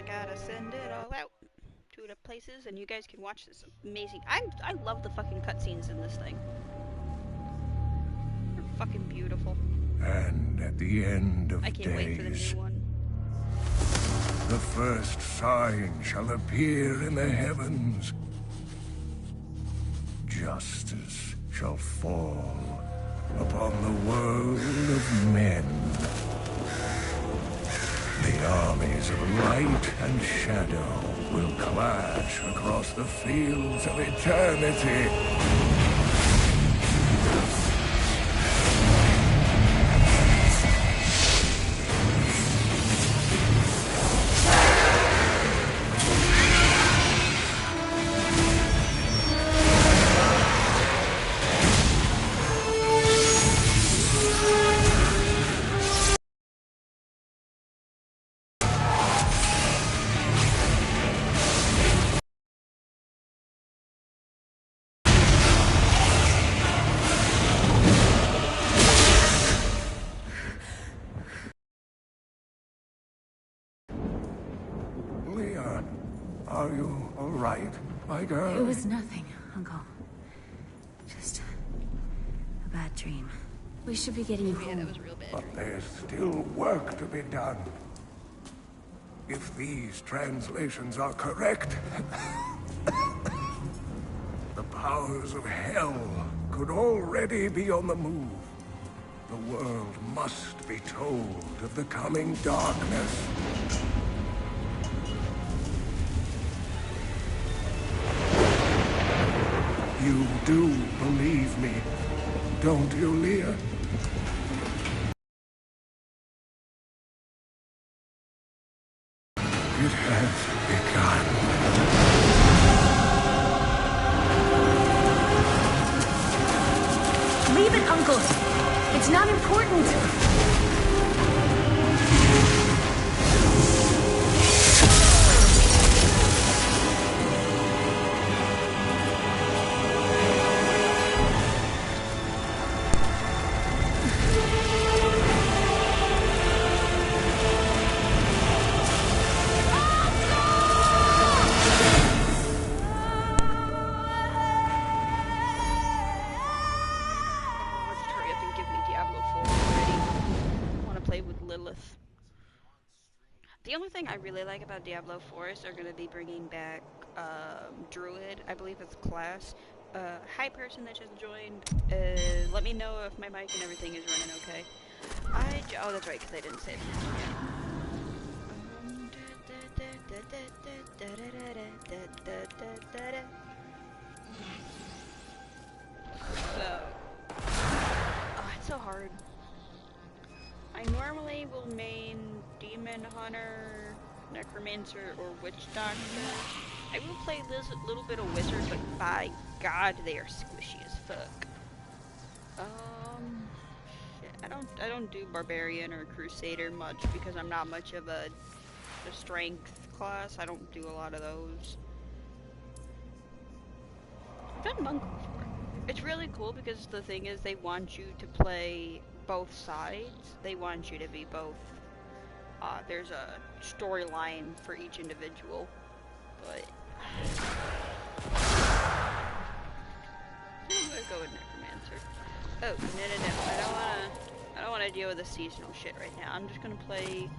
gotta send it all out to the places, and you guys can watch this amazing. I love the fucking cutscenes in this thing. They're fucking beautiful. And at the end of I can't wait for the days, new one. the first sign shall appear in the heavens. Justice shall fall upon the world of men. The armies of light and shadow will clash across the fields of eternity. Leah, are you all right, my girl? It was nothing, Uncle. Just a bad dream. We should be getting Yeah, that home. was a real bad But dream. there's still work to be done. If these translations are correct, the powers of hell could already be on the move. The world must be told of the coming darkness. You do believe me, don't you, Leah? It has begun. Leave it, Uncle! It's not important! Oh, just hurry up and give me Diablo 4 already. I want to play with Lilith. The only thing I really like about Diablo 4 is they're going to be bringing back Druid, I believe it's a class. Hi person that just joined. Let me know if my mic and everything is running okay. Oh, that's right, because I didn't say that. So, oh, it's so hard. I normally will main Demon Hunter, Necromancer, or Witch Doctor. I will play a little bit of Wizard, but by God, they are squishy as fuck. Shit, I don't do Barbarian or Crusader much because I'm not much of a strength class. I don't do a lot of those. I've done Monk before. It's really cool because the thing is they want you to play both sides. They want you to be both. There's a storyline for each individual, but I'm gonna go with Necromancer. Oh, no. I don't wanna deal with the seasonal shit right now. I'm just gonna play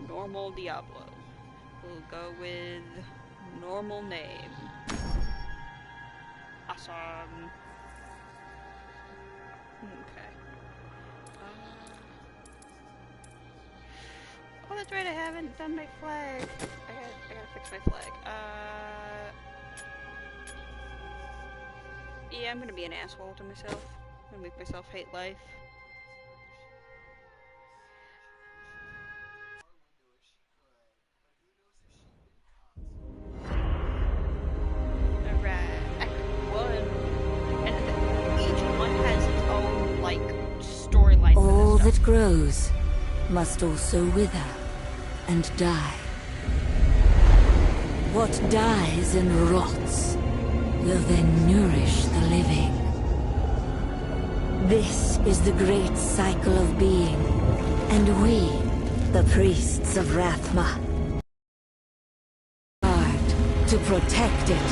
normal Diablo. We'll go with normal name. Awesome. Okay. Oh, that's right, I haven't done my flag. I gotta fix my flag. Yeah, I'm gonna be an asshole to myself. I'm gonna make myself hate life. Alright, Act 1. And each one has its own, like, storyline for All this that stuff. grows must also wither and die. What dies and rots will then nourish the living. This is the great cycle of being, and we, the priests of Rathma, to protect it.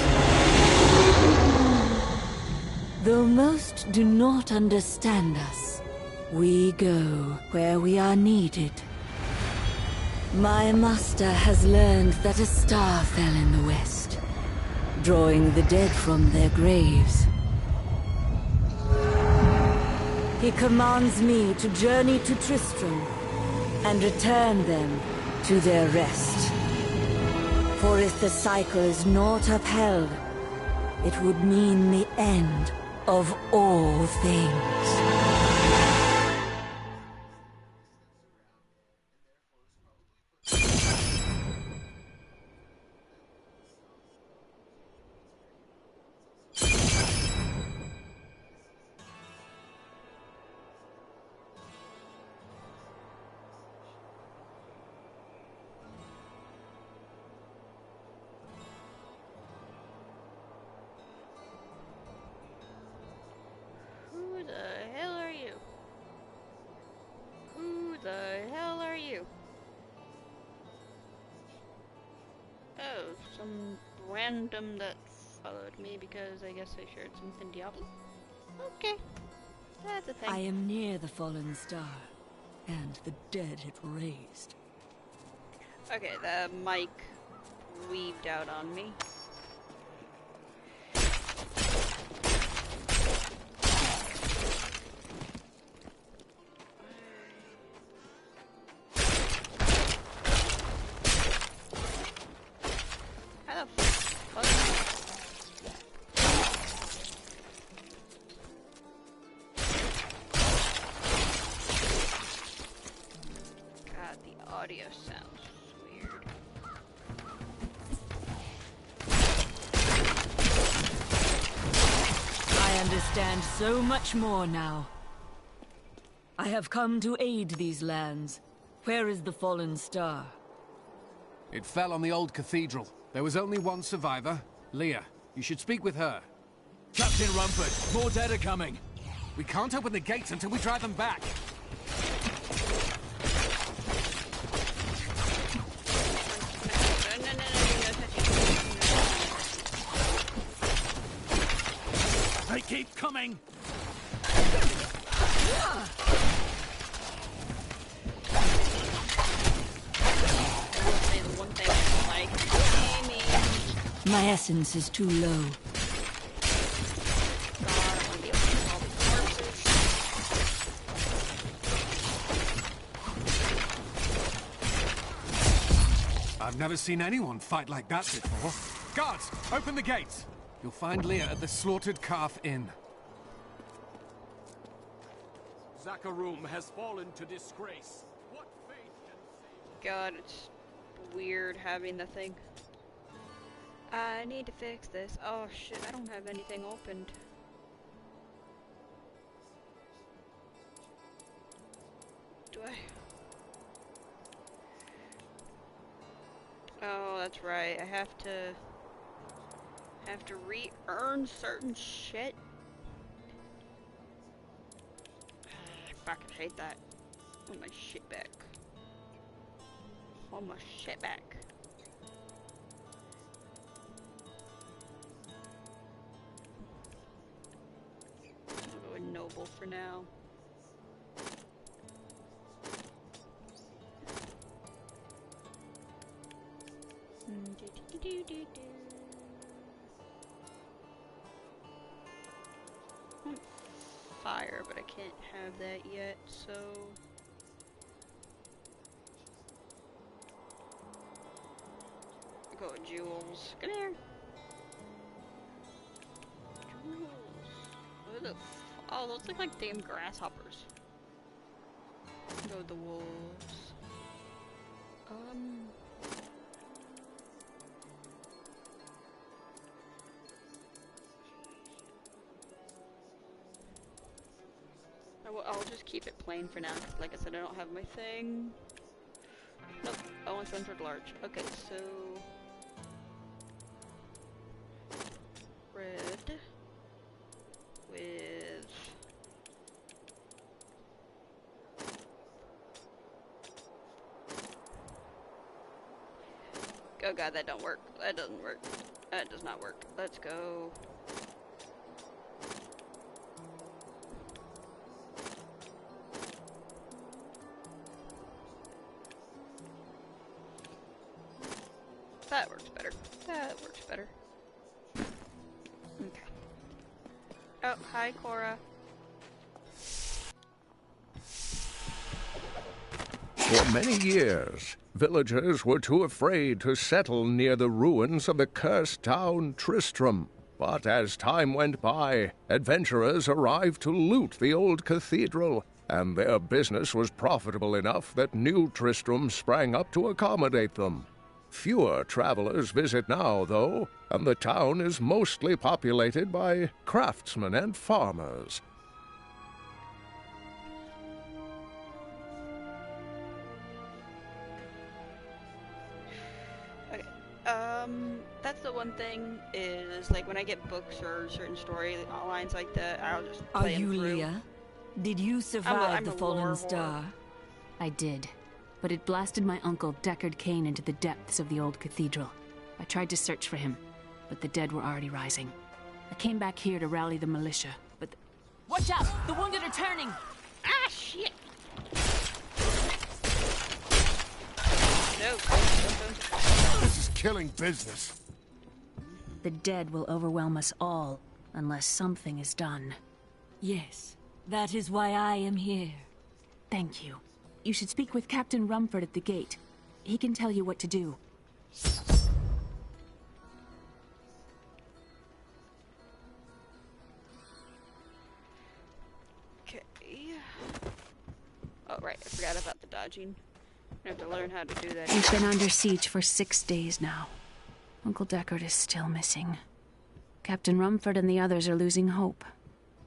Though most do not understand us, we go where we are needed. My master has learned that a star fell in the west, drawing the dead from their graves. He commands me to journey to Tristram and return them to their rest. For if the cycle is not upheld, it would mean the end of all things. Who the hell are you? Who the hell are you? Oh, some random that followed me because I guess I shared something Diablo. Okay, that's a thing. I am near the fallen star, and the dead it raised. Okay, the mic weaved out on me. How the fuck? God, the audio sounds weird. I understand so much more now. I have come to aid these lands. Where is the fallen star? It fell on the old cathedral. There was only one survivor, Leah. You should speak with her. Captain Rumford, more dead are coming. We can't open the gates until we drive them back. They keep coming. My essence is too low. I've never seen anyone fight like that before. Guards, open the gates. You'll find Leah at the Slaughtered Calf Inn. Zakharum has fallen to disgrace. What fate can save? God, it's weird having the thing. I need to fix this. Oh shit, I don't have anything opened. Do I? Oh, that's right. I have to re-earn certain shit. I fucking hate that. I want my shit back. I want my shit back. I'll go with Noble for now. Fire, but I can't have that yet, so I'll go with Jewels. Come here. Jewels. What the oh, those look like damn grasshoppers. Go with the wolves. I'll just keep it plain for now. Like I said, I don't have my thing. Nope. I want centered large. Okay, so red with oh god, that don't work. That doesn't work. That does not work. Let's go. That works better. That works better. Okay. Oh, hi, Cora. For many years, villagers were too afraid to settle near the ruins of the cursed town Tristram. But as time went by, adventurers arrived to loot the old cathedral, and their business was profitable enough that new Tristram sprang up to accommodate them. Fewer travelers visit now, though, and the town is mostly populated by craftsmen and farmers. Okay. That's the one thing is, like, when I get books or certain story lines like that, I'll just Are play them you through. Leah? Did you survive I'm the a fallen lore star? I did, but it blasted my uncle Deckard Cain into the depths of the old cathedral. I tried to search for him, but the dead were already rising. I came back here to rally the militia, but Watch out! The wounded are turning! Ah, shit! No, don't. This is killing business. The dead will overwhelm us all, unless something is done. Yes, that is why I am here. Thank you. You should speak with Captain Rumford at the gate. He can tell you what to do. Okay. Oh, right, I forgot about the dodging. I have to learn how to do that. We've been under siege for 6 days now. Uncle Deckard is still missing. Captain Rumford and the others are losing hope.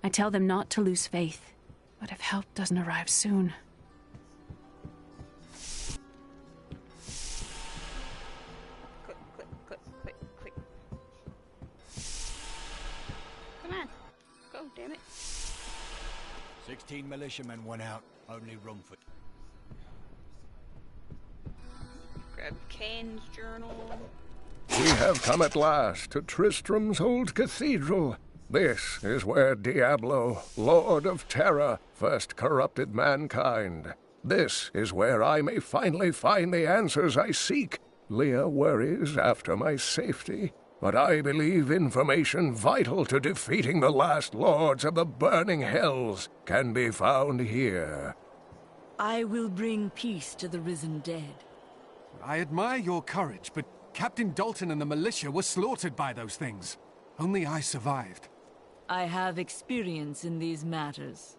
I tell them not to lose faith, but if help doesn't arrive soon... Click, click, click, click, click. Come on. Go, damn it. 16 militiamen went out, only Rumford. Grab Kane's journal. We have come at last to Tristram's old cathedral. This is where Diablo, Lord of Terror, first corrupted mankind. This is where I may finally find the answers I seek. Leah worries after my safety, but I believe information vital to defeating the last lords of the burning hells can be found here. I will bring peace to the risen dead. I admire your courage, but Captain Dalton and the militia were slaughtered by those things. Only I survived. I have experience in these matters.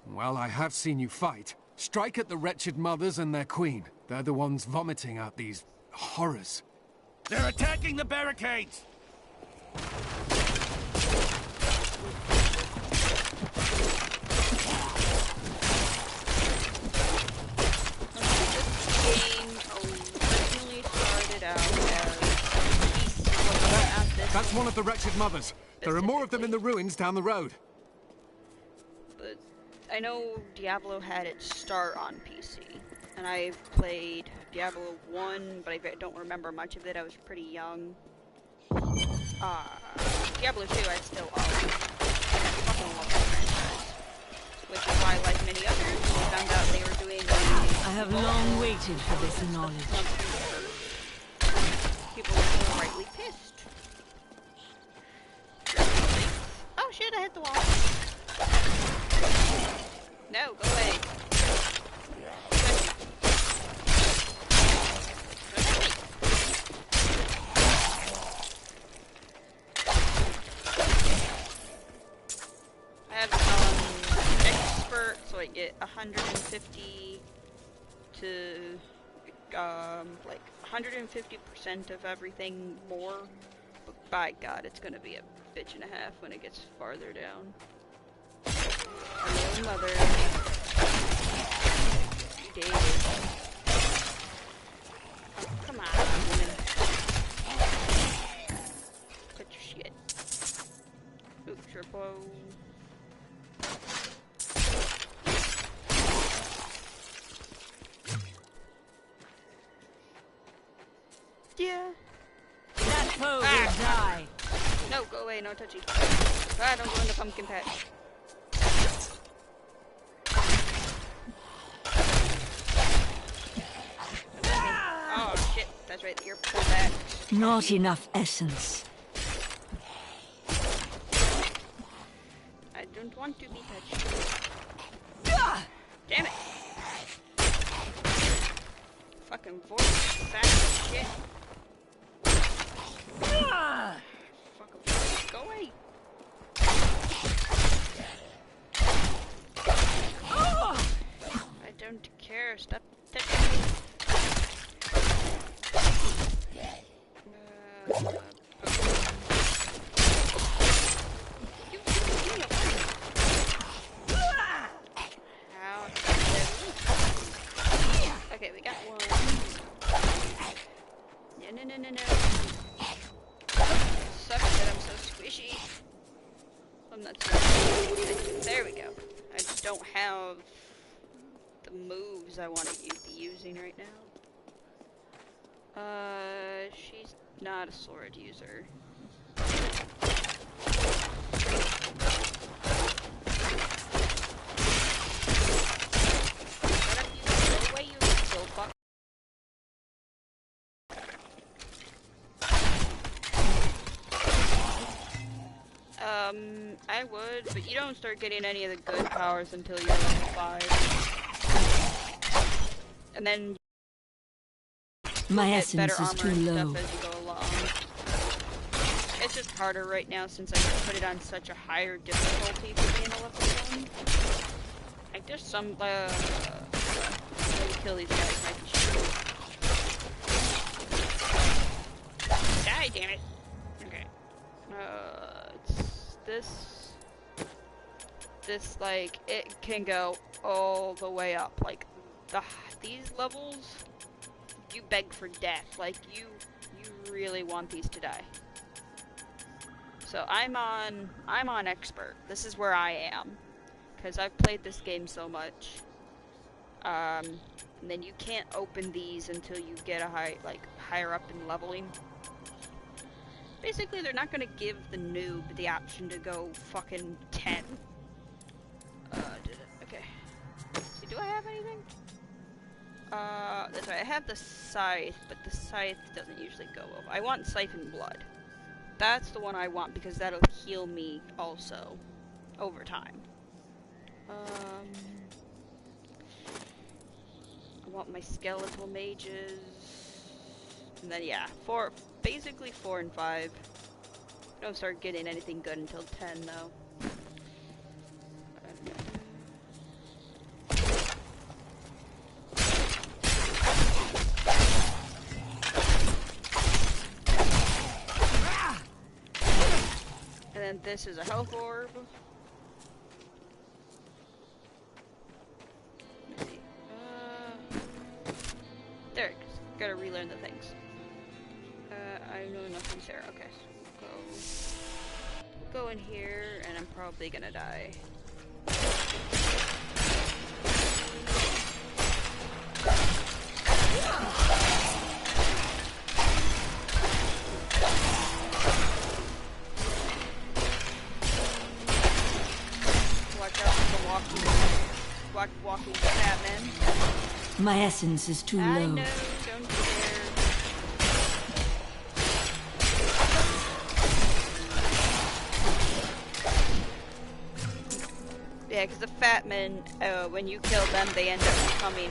Well, I have seen you fight. Strike at the wretched mothers and their queen. They're the ones vomiting out these horrors. They're attacking the barricades! This game originally started out as peace. That's one of the wretched mothers. There are more of them in the ruins down the road. But I know Diablo had its start on PC, and I've played Diablo 1, but I don't remember much of it. I was pretty young. Diablo 2 I still own. Fucking love that franchise. Which is why, like many others, we found out they were doing I have long waited for this knowledge. people were rightly pissed. Oh shit, I hit the wall. No, go away. I have expert, so I get 150 to like 150% of everything more. But by God, it's gonna be a bitch and a half when it gets farther down. Hello, mother. David. Oh, come on, woman. Quit your shit. Ooh, triple. Yeah. That foe will die. No, go away, no touchy. Ah, don't go in the pumpkin patch. Oh shit, that's right, you're pulled back. Not enough essence. I don't want to be touched. Damn it! Fucking voice, sack of shit. Fucking voice, go away! I don't care, stop touching me. Okay, we got one. No. Sucks that I'm so squishy. I'm not so there we go. I just don't have the moves I want to be using right now. She's not a sword user. I would, but you don't start getting any of the good powers until you're level 5. And then My get essence better is armor too and low. stuff as you go along. It's just harder right now since I put it on such a higher difficulty for being a level 1. Like there's some, let me kill these guys, I can shoot. Die, damn it. Okay. It's this like it can go all the way up. Like these levels, you beg for death. Like you really want these to die. So I'm on expert. This is where I am, because I've played this game so much. And then you can't open these until you get a higher up in leveling. Basically, they're not gonna give the noob the option to go fucking 10. Okay. See, do I have anything? That's right, I have the scythe, but the scythe doesn't usually go over. I want Siphon Blood. That's the one I want, because that'll heal me also, over time. I want my skeletal mages. And then, yeah, basically 4 and 5. Don't start getting anything good until 10, though. And then this is a health orb. Let's see. There it goes. Gotta relearn the things. I know nothing's there. Okay, so we'll go in here, and I'm probably gonna die. Watch out for the walking Batman. My essence is too I low. know, don't care. Yeah, because the fat men, when you kill them, they end up becoming,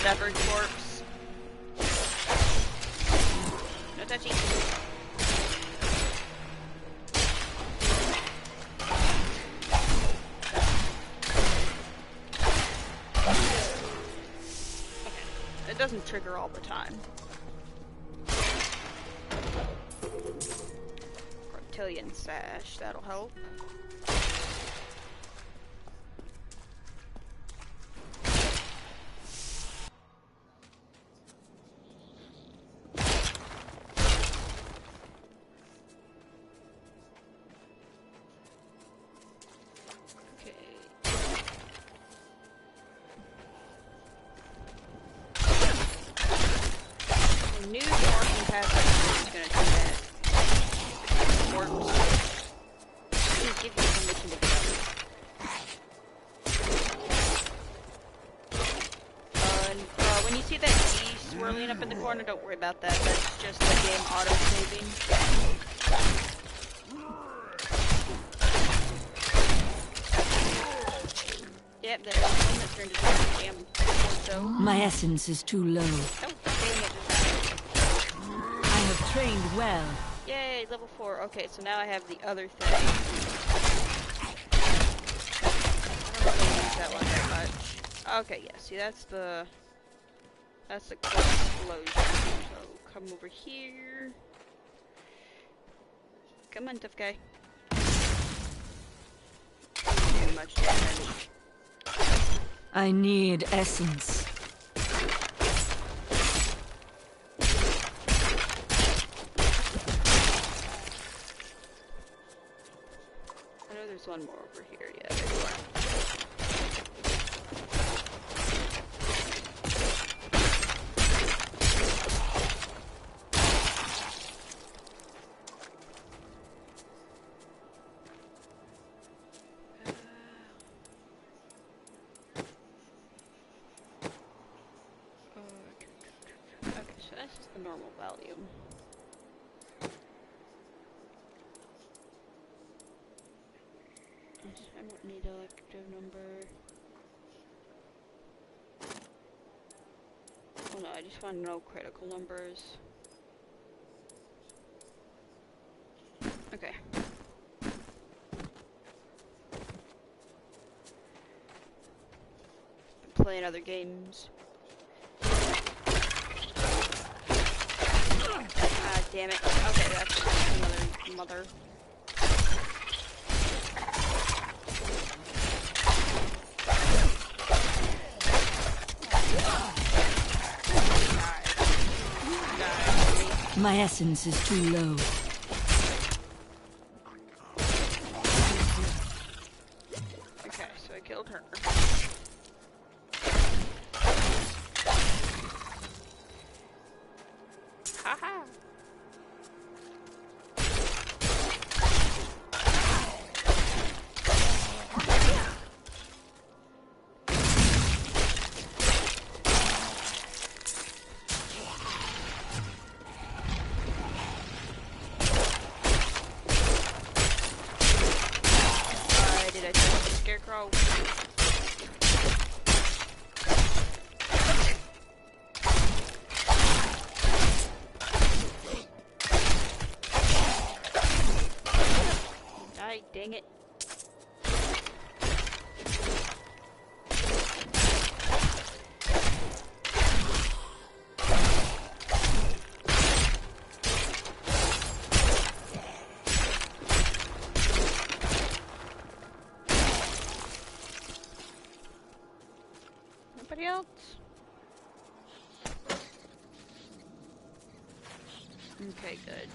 severed corpse. No touchy. It doesn't trigger all the time. Reptilian Sash, that'll help. New walking path is gonna take corpse. Just give you permission to get up. When you see that key swirling up in the corner, don't worry about that. That's just the game auto-saving. Yep, there's one that turned into a damn torso. My essence is too low. Oh, dang it. I have trained well. Yay, level 4. Okay, so now I have the other thing. I don't really use that one that much. Okay, yeah, see that's the explosion. So come over here. Come on, tough guy. Too much damage. I need essence. I know there's one more over here. Yeah, there's one. Okay, so that's just the normal value. I don't need elective number. Oh no, I just want no critical numbers. Okay. Been playing other games. Ah, damn it. Okay, that's another mother. My essence is too low. Okay, so I killed her. Haha. Did I touch the scarecrow? Die, dang it. Nobody else? Okay, good.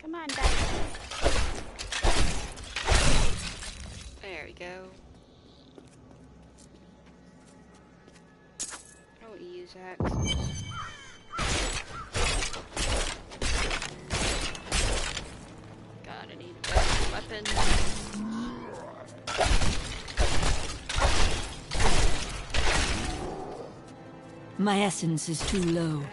Come on, die. There we go. I don't use axes. God, I need better weapons. My essence is too low.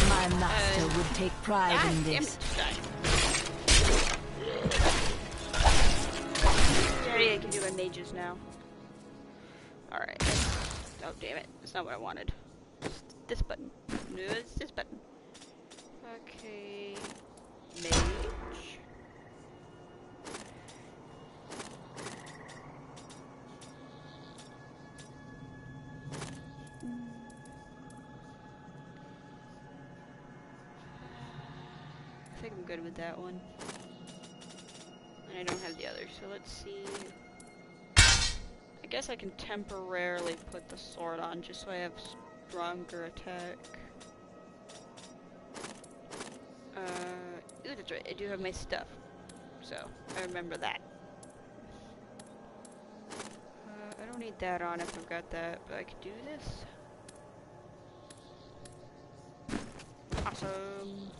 My master would take pride in Damn this. it, die. Yeah, I can do my mages now. Alright. Oh, damn it. That's not what I wanted. It's this button. No, it's this button. Okay. Mage. think I'm good with that one. And I don't have the other, so let's see. I guess I can temporarily put the sword on just so I have stronger attack. Ooh, that's right, I do have my stuff. So, I remember that. I don't need that on if I've got that, but I could do this. Awesome.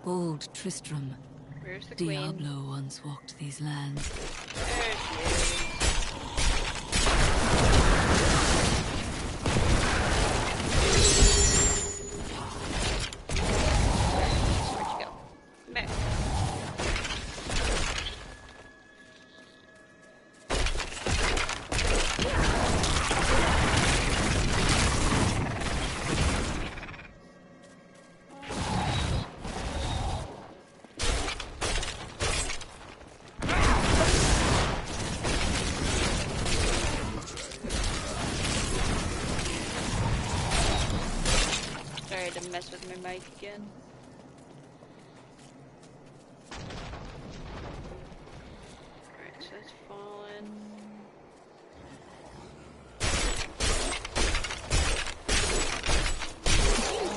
Old Tristram. Where's the queen? Diablo once walked these lands. There she is. Where'd you go? Come back. Sorry to mess with my mic again. Alright, so it's fallen.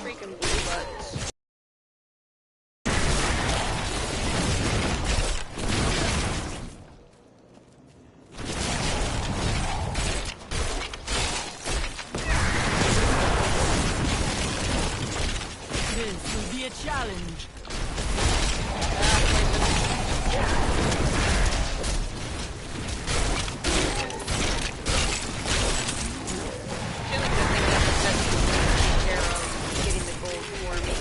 Freaking blue butts. This will be a challenge. Getting the gold for me.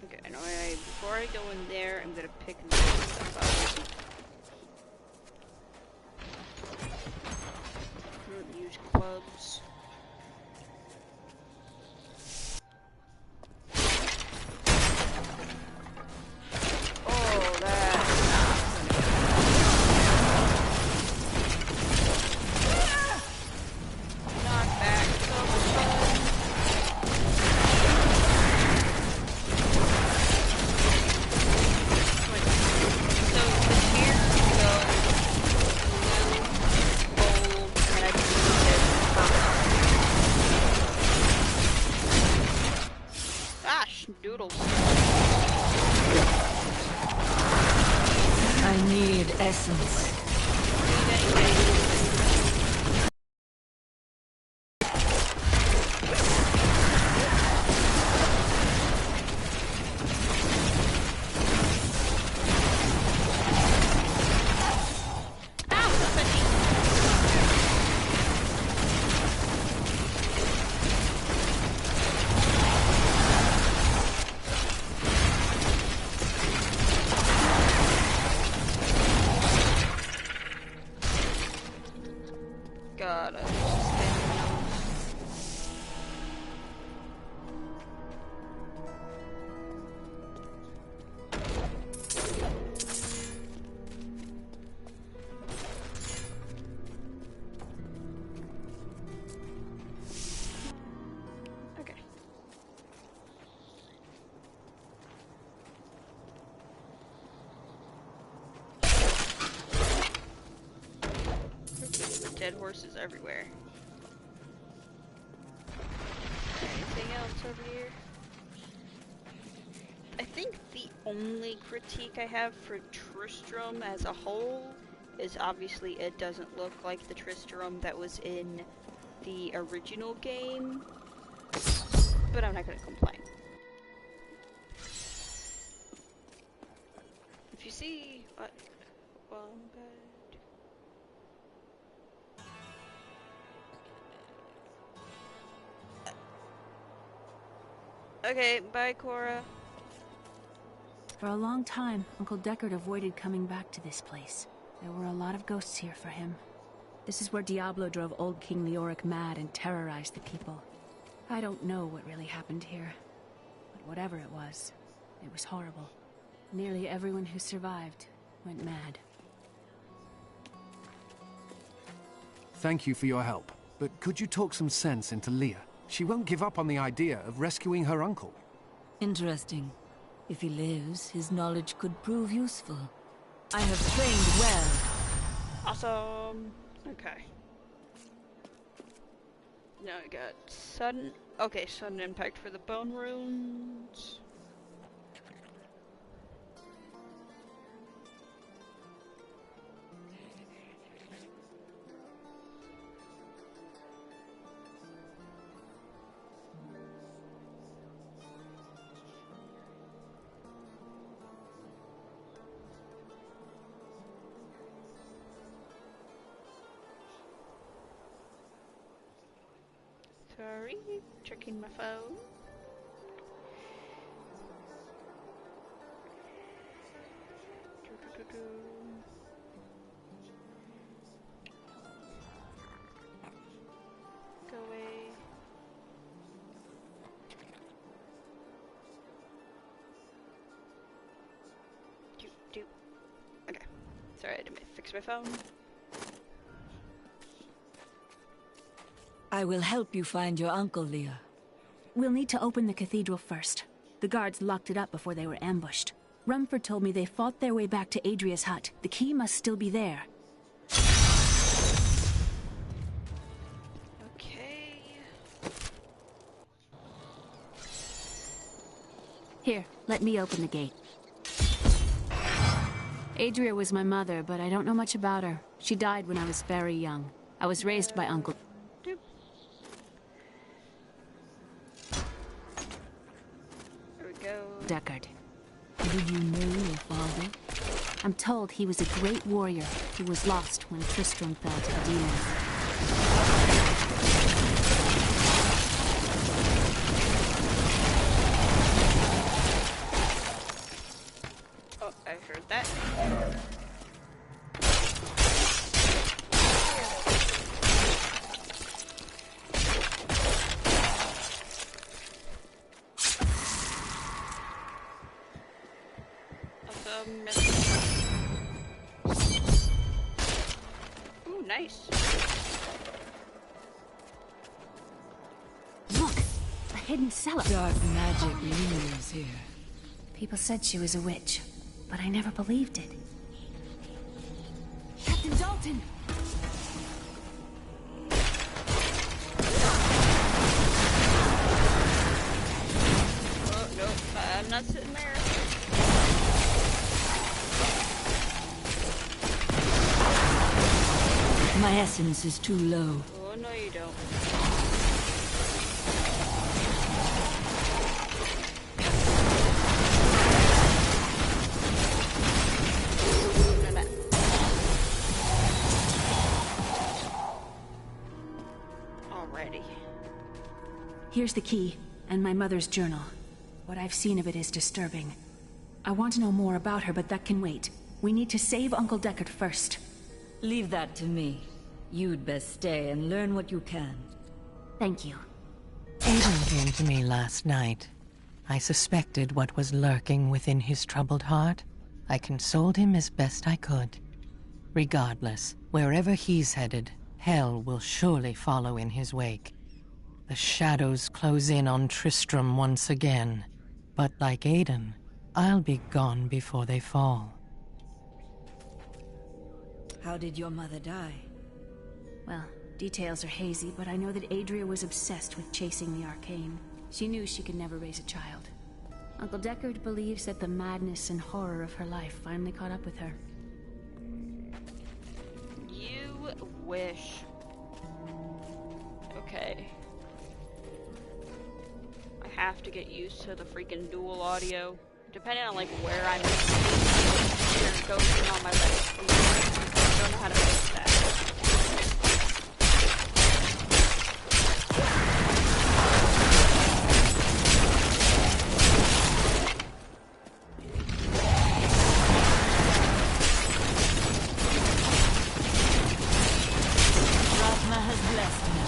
Okay, I know before I go in there, I'm gonna pick this stuff up. Don't use clubs. Oh, that. Knock back, so much fun. So the tier goes blue, gold, and I believe it's purple. Gosh, doodles. I need essence. God, I was just spinning those. Okay. Dead horses everywhere. Anything else over here? I think the only critique I have for Tristram as a whole is obviously it doesn't look like the Tristram that was in the original game, but I'm not gonna complain. If you see what, well, bad. Okay, bye, Cora. For a long time, Uncle Deckard avoided coming back to this place. There were a lot of ghosts here for him. This is where Diablo drove old King Leoric mad and terrorized the people. I don't know what really happened here, but whatever it was horrible. Nearly everyone who survived went mad. Thank you for your help, but could you talk some sense into Leah? She won't give up on the idea of rescuing her uncle. Interesting. If he lives, his knowledge could prove useful. I have trained well. Awesome. Okay. Now I got sudden. Okay, sudden impact for the bone runes. Sorry, checking my phone. Go away. Do. Okay. Sorry, I had to fix my phone. I will help you find your uncle, Leah. We'll need to open the cathedral first. The guards locked it up before they were ambushed. Rumford told me they fought their way back to Adria's hut. The key must still be there. Okay. Here, let me open the gate. Adria was my mother, but I don't know much about her. She died when I was very young. I was raised by Uncle. Doop. There we go. Deckard. Did you know your father? I'm told he was a great warrior who was lost when Tristram fell to the demons. Oh, I heard that. Ooh, nice. Look! A hidden cellar! Dark magic lingers here. People said she was a witch, but I never believed it. Captain Dalton! Oh, nope, I'm not sitting there. My essence is too low. Oh, no you don't. Alrighty. Here's the key, and my mother's journal. What I've seen of it is disturbing. I want to know more about her, but that can wait. We need to save Uncle Deckard first. Leave that to me. You'd best stay and learn what you can. Thank you. Aiden came to me last night. I suspected what was lurking within his troubled heart. I consoled him as best I could. Regardless, wherever he's headed, hell will surely follow in his wake. The shadows close in on Tristram once again. But like Aiden, I'll be gone before they fall. How did your mother die? Well, details are hazy, but I know that Adria was obsessed with chasing the arcane. She knew she could never raise a child. Uncle Deckard believes that the madness and horror of her life finally caught up with her. You wish. Okay. I have to get used to the freaking dual audio. Depending on like where I'm here it goes in on my list. I don't know how to fix that. Ratma has blessed me.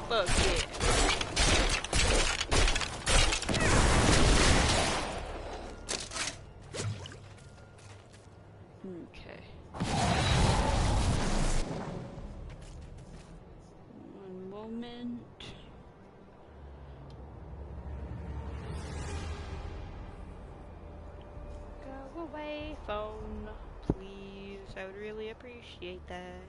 Fuck yeah. really appreciate that.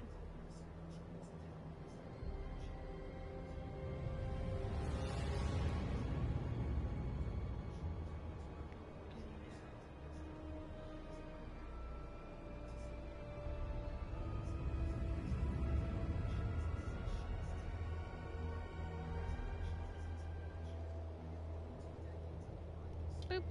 Boop.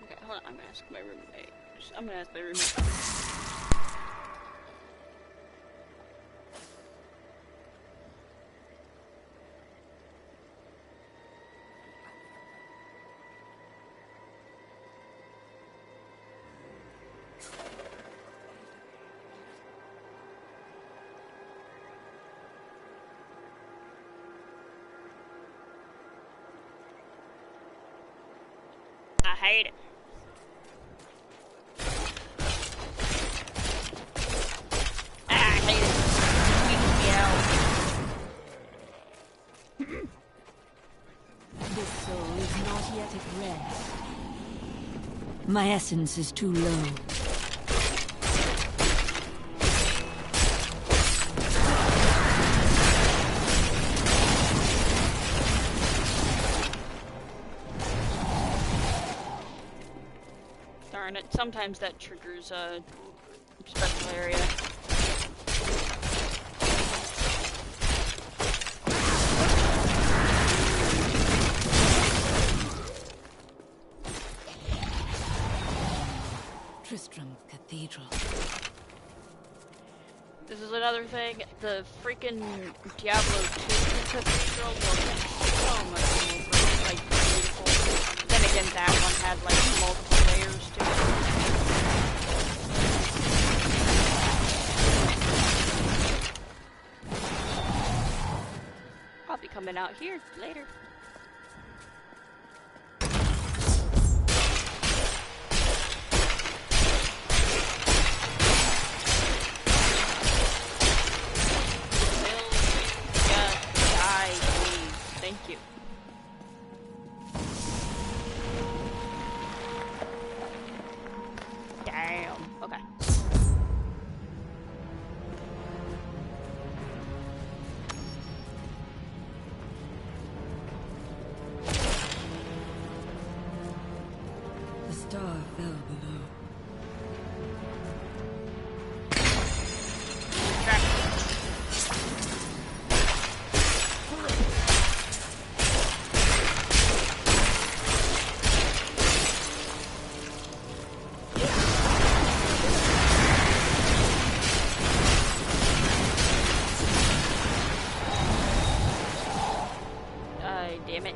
Okay, hold on. I'm gonna ask my roommate. I'm gonna ask my roommate. I hate it. I hate it. This soul is not yet at rest. My essence is too low. Darn it. Sometimes that triggers a special area. Tristram Cathedral. This is another thing. The freaking Diablo 2 Cathedral was so much more like beautiful. Then again, that one had like multiple layers to it. I'll be coming out here later. Thank you. Damn. Okay. The star fell below. Damn it.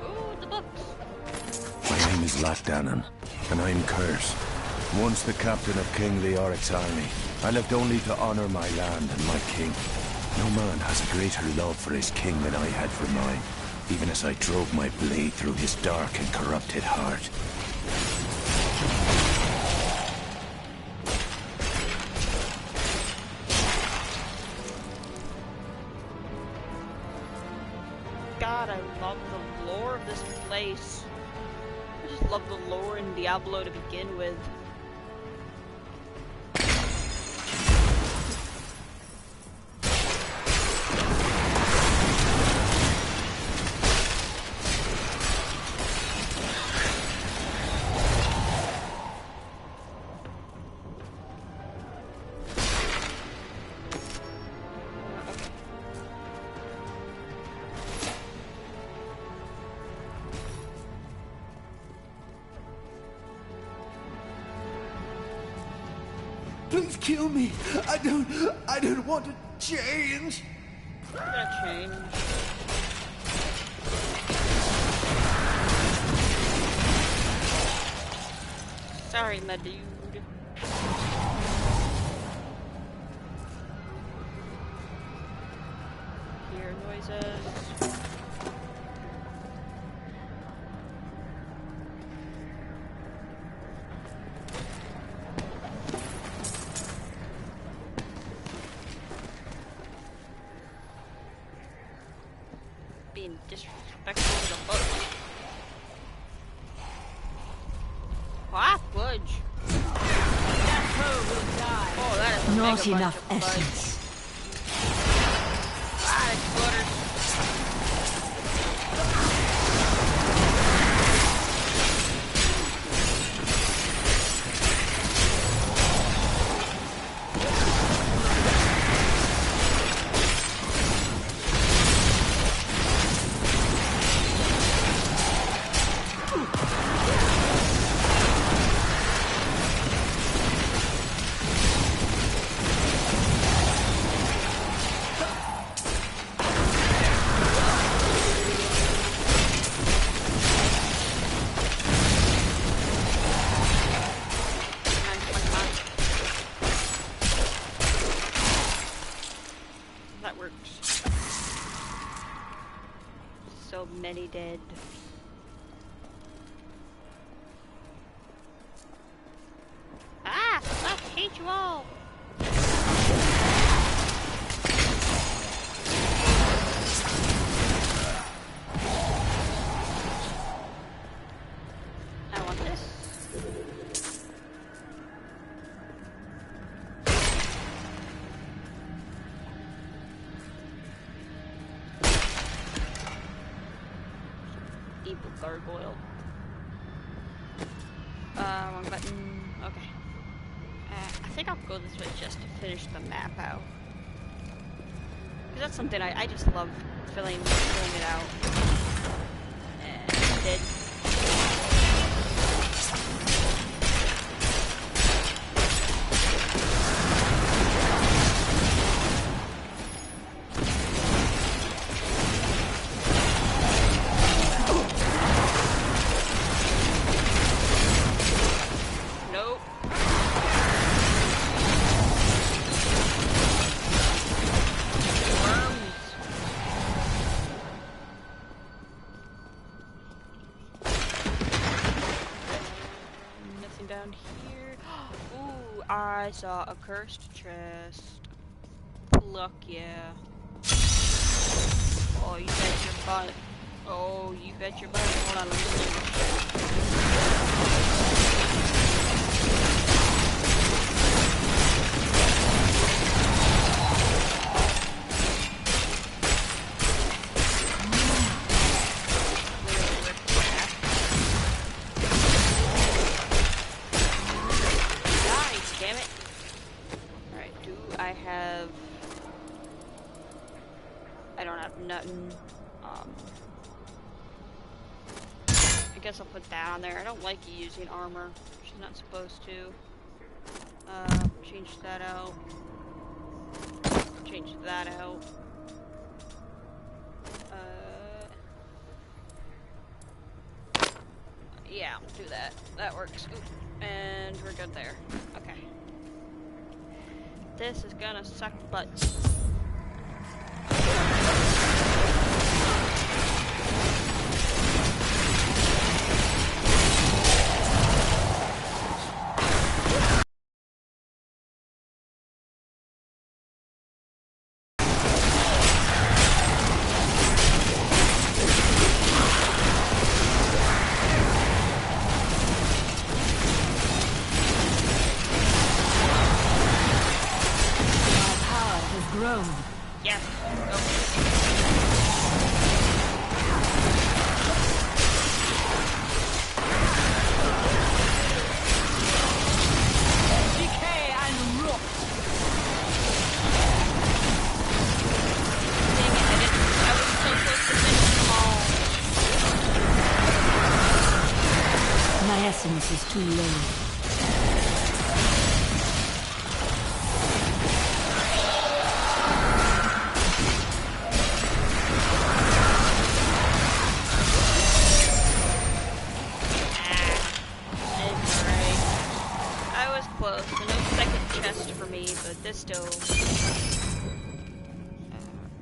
Ooh, the books. My name is Latdanan, and I'm cursed. Once the captain of King Leoric's army, I lived only to honor my land and my king. No man has a greater love for his king than I had for mine, even as I drove my blade through his dark and corrupted heart. God, I love the lore of this place. I just love the lore in Diablo to begin with. Please kill me. I don't want to change. I'm gonna change. Sorry, my dude. Hear noises. Being disrespectful to the boat. Ah, fudge. Oh, that is a Not mega enough bunch of fudge. essence. Ah, exploders. That works. So many dead. Ah! I hate you all! I want this. Evil gargoyle. Wrong button. Okay. I think I'll go this way just to finish the map out. Because that's something I just love filling it out. And I did. Nope. Worms. Nothing down here. Ooh, I saw a cursed chest. Look, yeah. Oh, you bet your butt. Oh, you bet your butt. Hold on, let me see. Nice, damn it. Alright, do I have... I don't have nothing. I guess I'll put that on there. I don't like you using armor. She's not supposed to. Change that out. Change that out. Yeah, do that. That works. Ooh, and we're good there. Okay. This is gonna suck butts. Grown. Yes. Go. Decay and rot. Dang it, I was so close to finish them all. My essence is too low. It's alright. still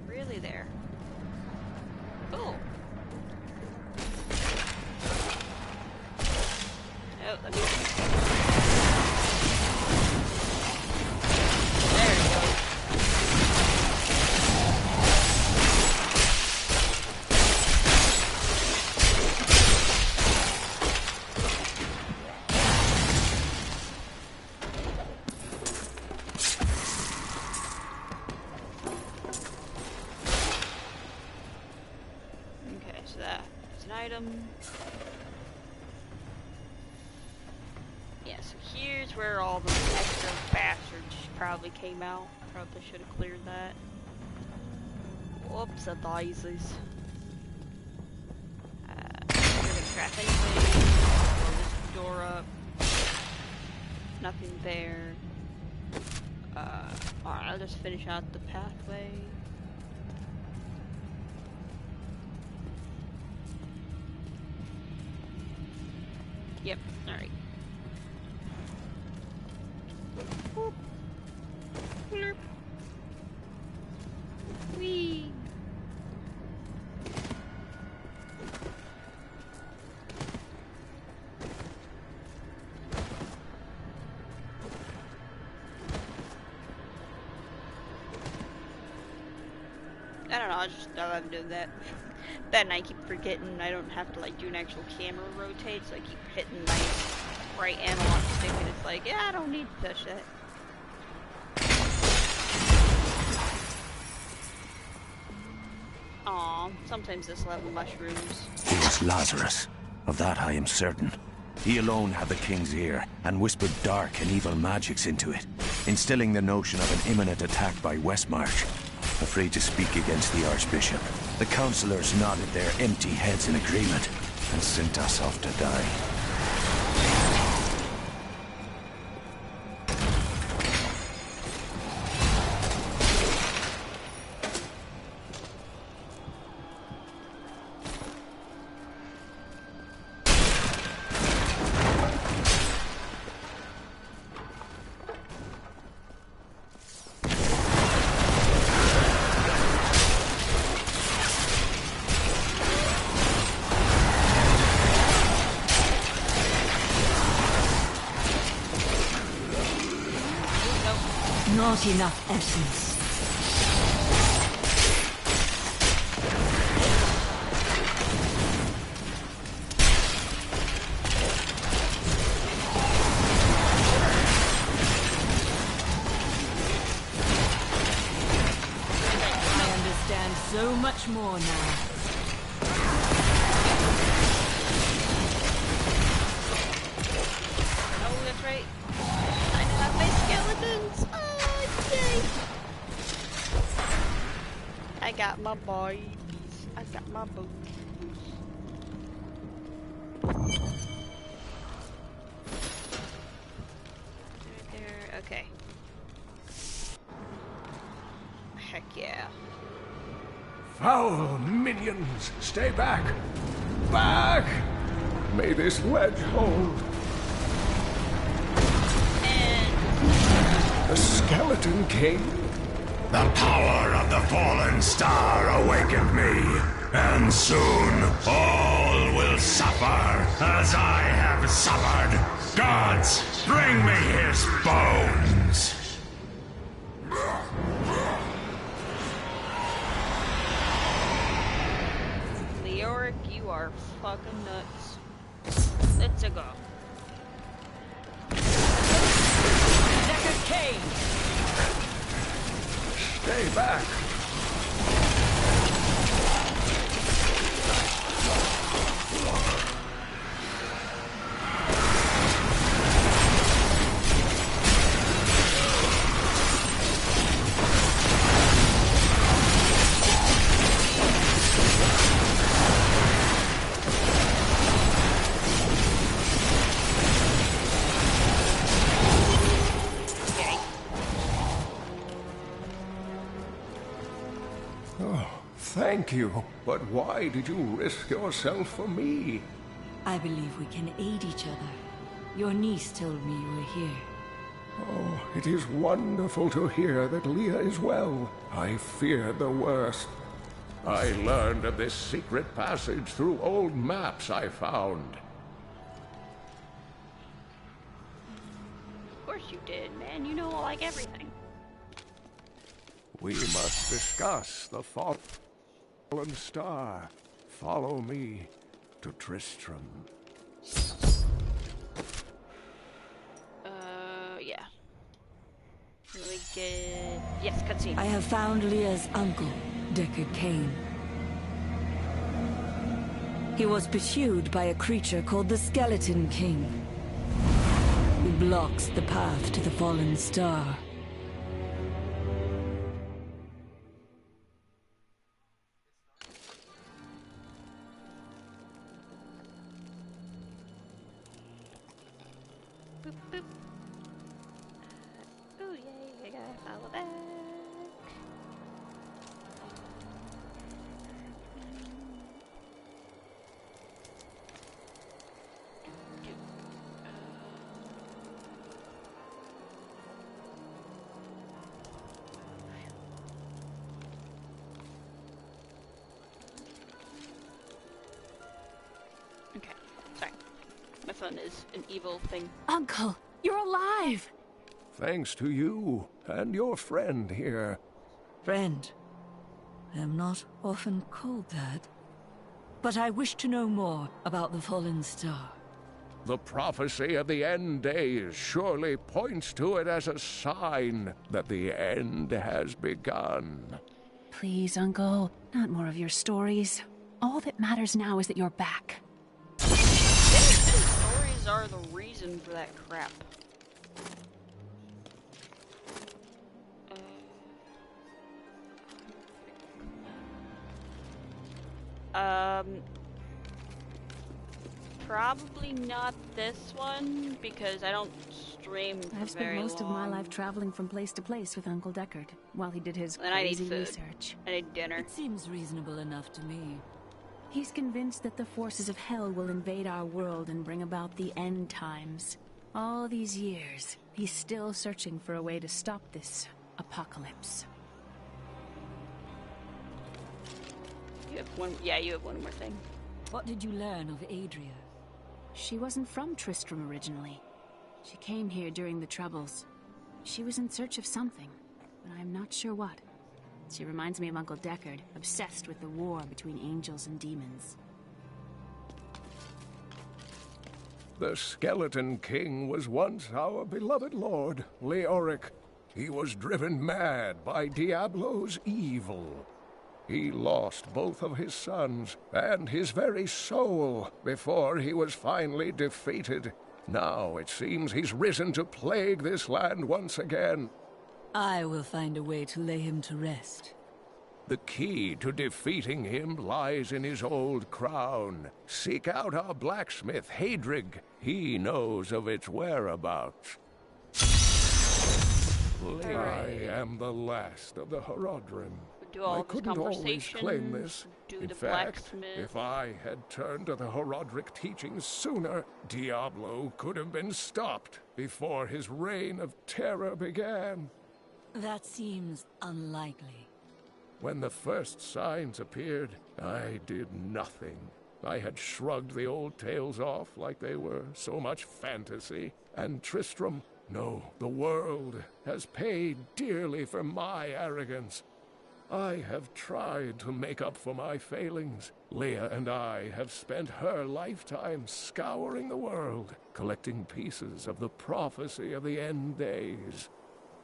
really there. Cool. Oh, let me. There we go. Okay, so that's an item. Yeah, so here's where all the extra bastards probably came out. Probably should have cleared that. Whoops, a daisies. Not gonna trap anything. Blow this door up. Nothing there. Alright, I'll just finish out the pathway. Yep, alright. Whoop. Blurp. Whee. I don't know, I love doing that. That and I keep forgetting I don't have to like do an actual camera rotate, so I keep hitting my right analog stick and it's like, yeah, I don't need to touch that. Aw, sometimes this will have mushrooms. It was Lazarus. Of that I am certain. He alone had the king's ear, and whispered dark and evil magics into it, instilling the notion of an imminent attack by Westmarch. Afraid to speak against the Archbishop, the councillors nodded their empty heads in agreement, and sent us off to die. Not enough essence. I understand so much more now. Oh, that's right. I have my skeletons. Yay. I got my boys. I got my boots. Right there. Okay. Heck yeah. Foul minions, stay back! Back! May this ledge hold. The Skeleton King? The power of the fallen star awakened me, and soon all will suffer as I have suffered. Gods, bring me his bones! Leoric, you are fucking nuts. Let's go. Stay back! Thank you, but why did you risk yourself for me? I believe we can aid each other. Your niece told me you were here. Oh, it is wonderful to hear that Leah is well. I feared the worst. I learned of this secret passage through old maps I found. Of course you did, man. You know like everything. We must discuss the fallen star. Follow me to Tristram. Yeah. Let me get... Yes, cutscene. I have found Leah's uncle, Deckard Cain. He was pursued by a creature called the Skeleton King, who blocks the path to the fallen star. Boop, boop. Oh, yay, I gotta follow back. Okay, sorry. My phone is an evil thing. Uncle, you're alive! Thanks to you and your friend here. Friend, I am not often called that, but I wish to know more about the fallen star. The prophecy of the end days surely points to it as a sign that the end has begun. Please, Uncle, not more of your stories. All that matters now is that you're back. Stories are the reason for that crap. Probably not this one, because I don't stream for I've spent very most long. of my life traveling from place to place with Uncle Deckard, while he did his And I need crazy food. research. I need dinner. It seems reasonable enough to me. He's convinced that the forces of hell will invade our world and bring about the end times. All these years, he's still searching for a way to stop this apocalypse. You have one. Yeah, you have one more thing. What did you learn of Adria? She wasn't from Tristram originally. She came here during the Troubles. She was in search of something, but I'm not sure what. She reminds me of Uncle Deckard, obsessed with the war between angels and demons. The Skeleton King was once our beloved lord, Leoric. He was driven mad by Diablo's evil. He lost both of his sons and his very soul before he was finally defeated. Now it seems he's risen to plague this land once again. I will find a way to lay him to rest. The key to defeating him lies in his old crown. Seek out our blacksmith, Hadrig. He knows of its whereabouts. I am the last of the Horodrim. Do all I this couldn't always claim conversation, this. do In the fact, blacksmith. if I had turned to the Horodric teachings sooner, Diablo could have been stopped before his reign of terror began. That seems unlikely. When the first signs appeared, I did nothing. I had shrugged the old tales off like they were so much fantasy. And Tristram, no, the world, has paid dearly for my arrogance. I have tried to make up for my failings. Leah and I have spent her lifetime scouring the world, collecting pieces of the prophecy of the end days.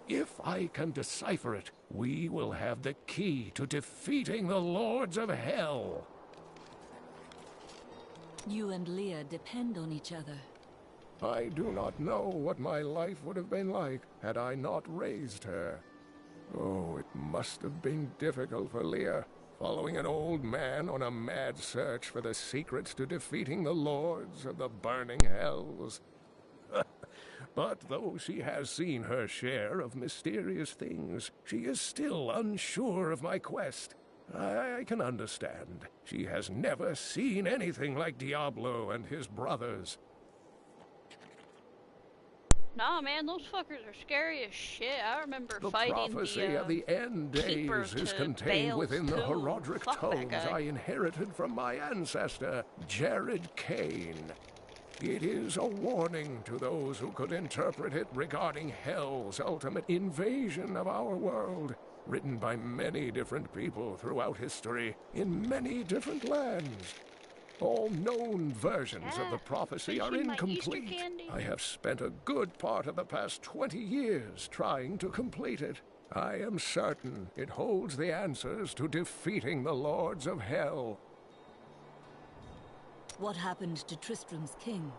If I can decipher it, we will have the key to defeating the lords of hell. You and Leah depend on each other. I do not know what my life would have been like had I not raised her. Oh, it must have been difficult for Leah, following an old man on a mad search for the secrets to defeating the lords of the burning hells. But though she has seen her share of mysterious things, she is still unsure of my quest. I can understand. She has never seen anything like Diablo and his brothers. Nah, man, those fuckers are scary as shit. I remember The fighting prophecy of the end keeper days is to contained Bale's within the tomb. Herodric Fuck that tomes guy. I inherited from my ancestor, Jared Kane. It is a warning to those who could interpret it regarding Hell's ultimate invasion of our world, written by many different people throughout history, in many different lands. All known versions of the prophecy are finishing my Easter incomplete. candy? I have spent a good part of the past 20 years trying to complete it. I am certain it holds the answers to defeating the Lords of Hell. What happened to Tristram's king?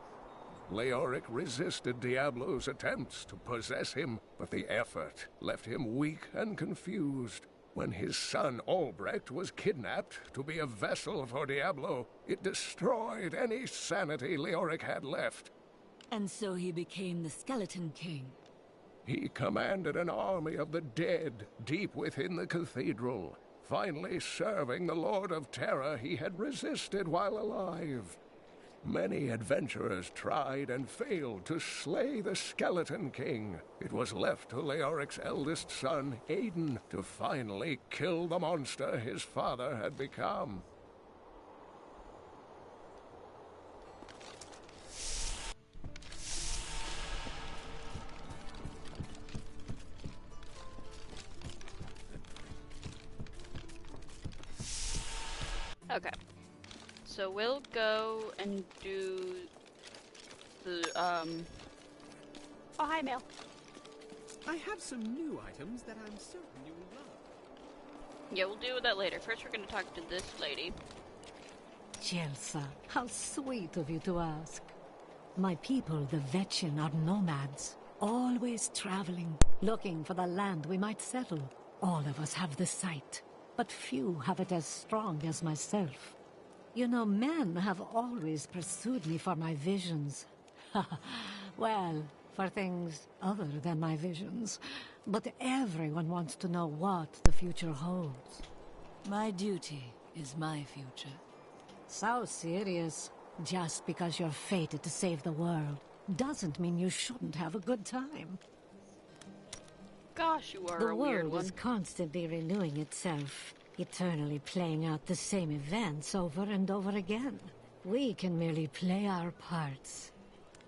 Leoric resisted Diablo's attempts to possess him, but the effort left him weak and confused. When his son Albrecht was kidnapped to be a vessel for Diablo, it destroyed any sanity Leoric had left. And so he became the Skeleton King. He commanded an army of the dead deep within the cathedral, finally serving the Lord of Terror he had resisted while alive. Many adventurers tried and failed to slay the Skeleton King. It was left to Leoric's eldest son, Aiden, to finally kill the monster his father had become. Okay. So we'll go and do the, Oh, hi, Mel. I have some new items that I'm certain you will love. Yeah, we'll deal with that later. First, we're gonna talk to this lady. Chelsea, how sweet of you to ask. My people, the Vetchin, are nomads, always traveling, looking for the land we might settle. All of us have the sight, but few have it as strong as myself. You know, men have always pursued me for my visions. Well, for things other than my visions. But everyone wants to know what the future holds. My duty is my future. So serious. Just because you're fated to save the world doesn't mean you shouldn't have a good time. Gosh, you are The a weird world one. is constantly renewing itself, eternally playing out the same events over and over again. We can merely play our parts.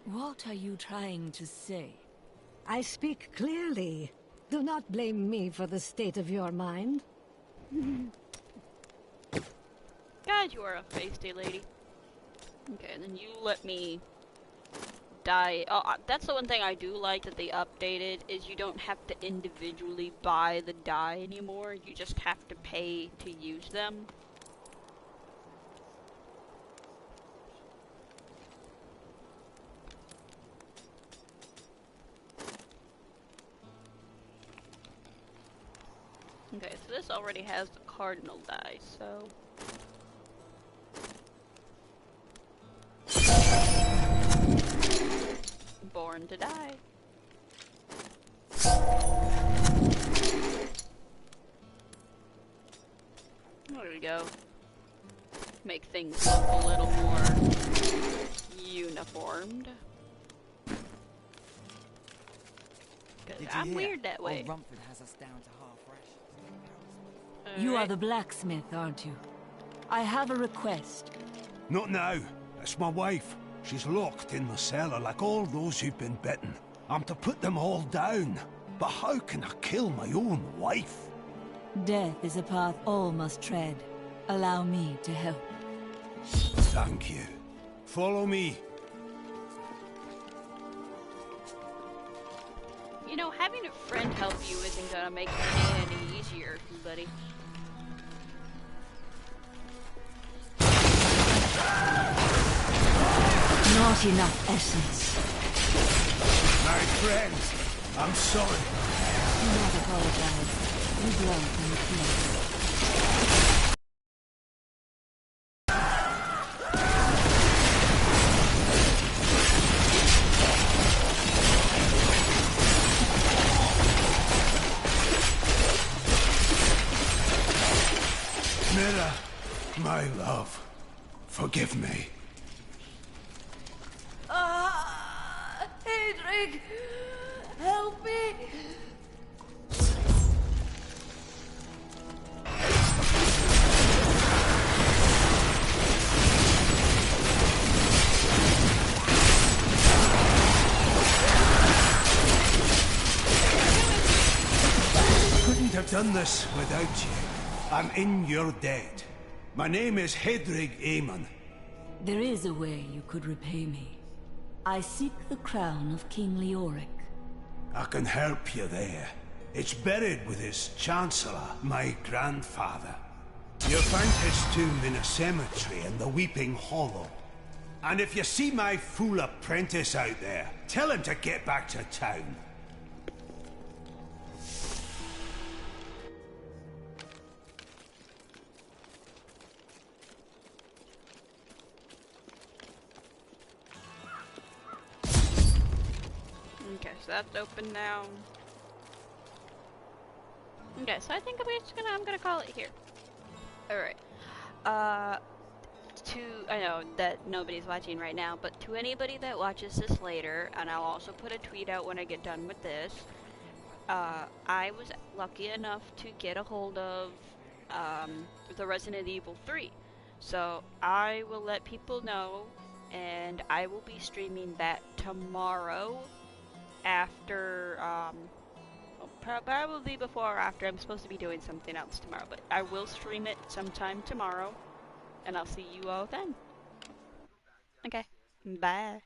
What are you trying to say? I speak clearly. Do not blame me for the state of your mind. God, you are a feisty lady. Okay, and then you let me die. Oh, that's the one thing I do like that they updated, is you don't have to individually buy the dye anymore. You just have to pay to use them. Okay, so this already has the cardinal die, so... Born to die. There we go. Make things look a little more uniformed. I'm weird that way. Old Rumford has us down to half rations. You are the blacksmith, aren't you? I have a request. Not now. It's my wife. She's locked in the cellar like all those who've been bitten. I'm to put them all down. But how can I kill my own wife? Death is a path all must tread. Allow me to help. Thank you. Follow me. You know, having a friend help you isn't gonna make it any easier, buddy. Not enough essence. My friends, I'm sorry. Do not apologize. You belong in the field. Mira, my love, forgive me. Aiden! Hedrig! Help me! Couldn't have done this without you. I'm in your debt. My name is Hedrig Aemon. There is a way you could repay me. I seek the crown of King Leoric. I can help you there. It's buried with his Chancellor, my grandfather. You'll find his tomb in a cemetery in the Weeping Hollow. And if you see my fool apprentice out there, tell him to get back to town. Okay, so that's open now. Okay, so I think I'm gonna call it here. Alright. I know that nobody's watching right now, but to anybody that watches this later, and I'll also put a tweet out when I get done with this, I was lucky enough to get a hold of the Resident Evil 3. So I will let people know, and I will be streaming that tomorrow after, probably before or after. I'm supposed to be doing something else tomorrow, but I will stream it sometime tomorrow, and I'll see you all then. Okay, bye.